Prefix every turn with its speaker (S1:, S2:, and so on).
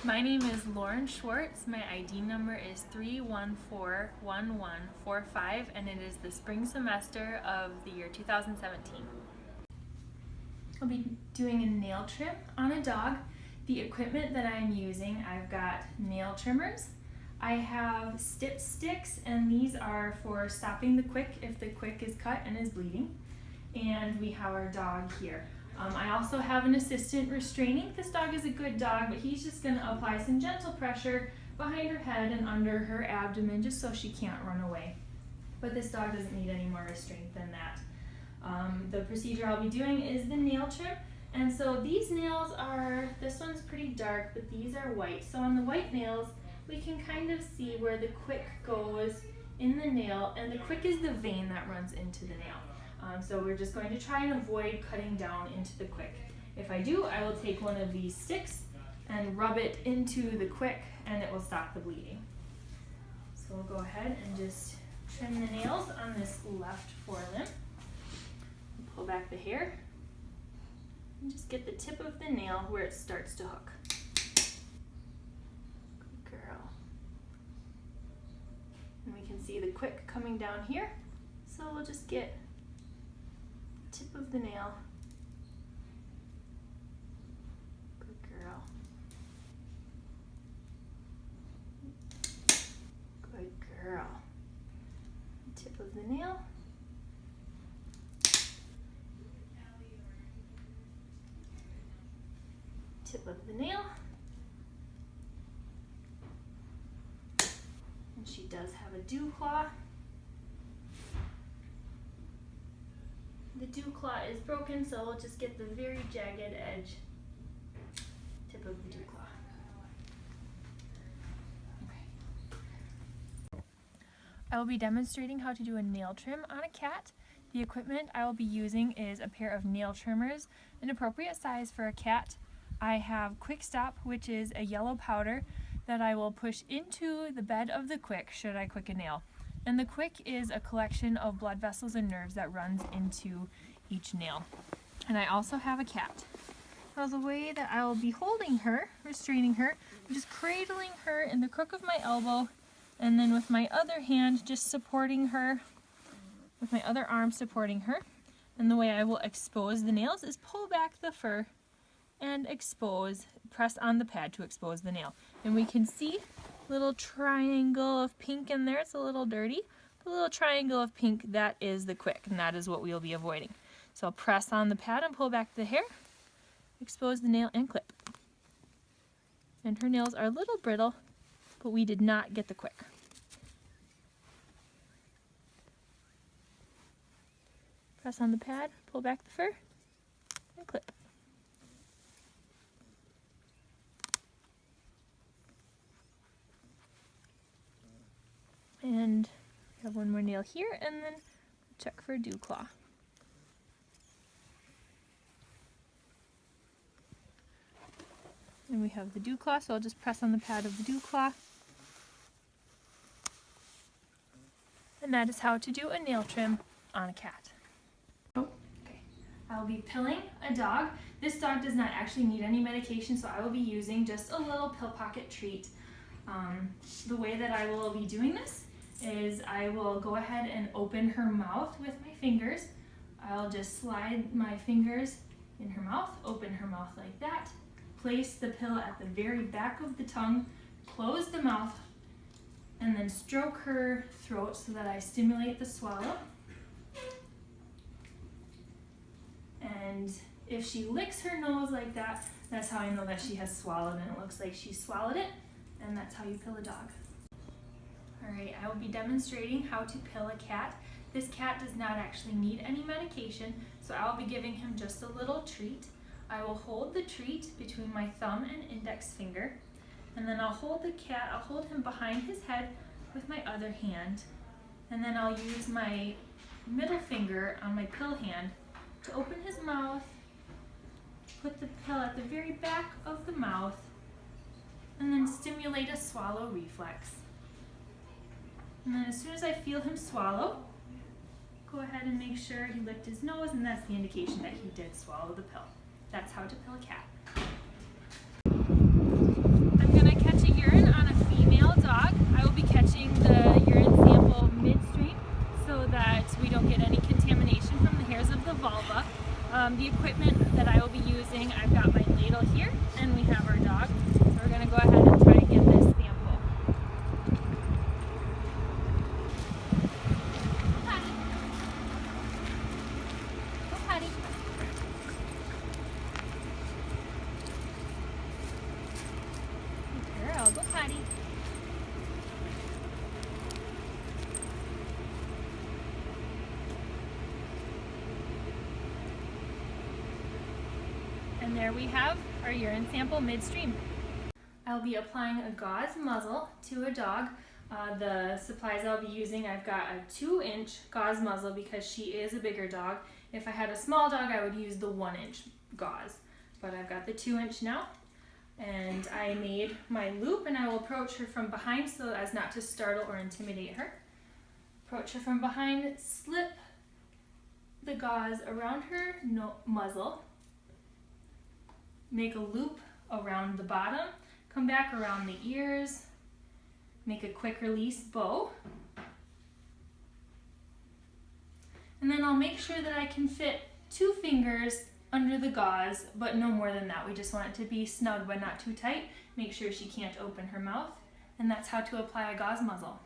S1: My name is Lauren Schwartz. My ID number is 3141145 and it is the spring semester of the year 2017. I'll be doing a nail trim on a dog. The equipment that I'm using, I've got nail trimmers. I have stip sticks, and these are for stopping the quick if the quick is cut and is bleeding. And we have our dog here. I also have an assistant restraining. This dog is a good dog, but he's just going to apply some gentle pressure behind her head and under her abdomen just so she can't run away. But this dog doesn't need any more restraint than that. The procedure I'll be doing is the nail trim. And so these nails are, this one's pretty dark, but these are white. So on the white nails, we can kind of see where the quick goes in the nail, and the quick is the vein that runs into the nail. So we're just going to try and avoid cutting down into the quick. If I do, I will take one of these sticks and rub it into the quick, and it will stop the bleeding. So we'll go ahead and just trim the nails on this left forelimb. Pull back the hair and just get the tip of the nail where it starts to hook. Good girl. And we can see the quick coming down here. So we'll just get the tip of the nail. Good girl. Good girl. Tip of the nail. Tip of the nail. And she does have a dew claw. The dew claw is broken, so we'll just get the very jagged edge tip of the dew claw. Okay. I will be demonstrating how to do a nail trim on a cat. The equipment I will be using is a pair of nail trimmers, an appropriate size for a cat. I have Quick Stop, which is a yellow powder that I will push into the bed of the quick should I quick a nail. And the quick is a collection of blood vessels and nerves that runs into each nail. And I also have a cat. Now the way that I will be holding her, restraining her, I'm just cradling her in the crook of my elbow, and then with my other hand just supporting her, with my other arm supporting her. And the way I will expose the nails is pull back the fur and expose, press on the pad to expose the nail. And we can see a little triangle of pink in there. It's a little dirty. The little triangle of pink, that is the quick, and that is what we'll be avoiding. So I'll press on the pad and pull back the hair, expose the nail, and clip. And her nails are a little brittle, but we did not get the quick. Press on the pad, pull back the fur, and clip. And we have one more nail here, and then check for a dew claw. And we have the dew claw, so I'll just press on the pad of the dew claw. And that is how to do a nail trim on a cat. Okay, I'll be pilling a dog. This dog does not actually need any medication, so I will be using just a little pill pocket treat. The way that I will be doing this is I will go ahead and open her mouth with my fingers. I'll just slide my fingers in her mouth, open her mouth like that, place the pill at the very back of the tongue, close the mouth, and then stroke her throat so that I stimulate the swallow. And if she licks her nose like that, that's how I know that she has swallowed, and it looks like she swallowed it, and that's how you pill a dog. Alright, I will be demonstrating how to pill a cat. This cat does not actually need any medication, so I will be giving him just a little treat. I will hold the treat between my thumb and index finger, and then I'll hold him behind his head with my other hand, and then I'll use my middle finger on my pill hand to open his mouth, put the pill at the very back of the mouth, and then stimulate a swallow reflex. And then as soon as I feel him swallow, go ahead and make sure he licked his nose, and that's the indication that he did swallow the pill. That's how to pill a cat. I'm body. And there we have our urine sample midstream. I'll be applying a gauze muzzle to a dog. The supplies I'll be using, I've got a 2-inch gauze muzzle because she is a bigger dog. If I had a small dog, I would use the 1-inch gauze, but I've got the 2-inch now. And I made my loop, and I will approach her from behind so as not to startle or intimidate her. Approach her from behind, slip the gauze around her muzzle, make a loop around the bottom, come back around the ears, make a quick release bow, and then I'll make sure that I can fit 2 fingers under the gauze, but no more than that. We just want it to be snug but not too tight. Make sure she can't open her mouth, and that's how to apply a gauze muzzle.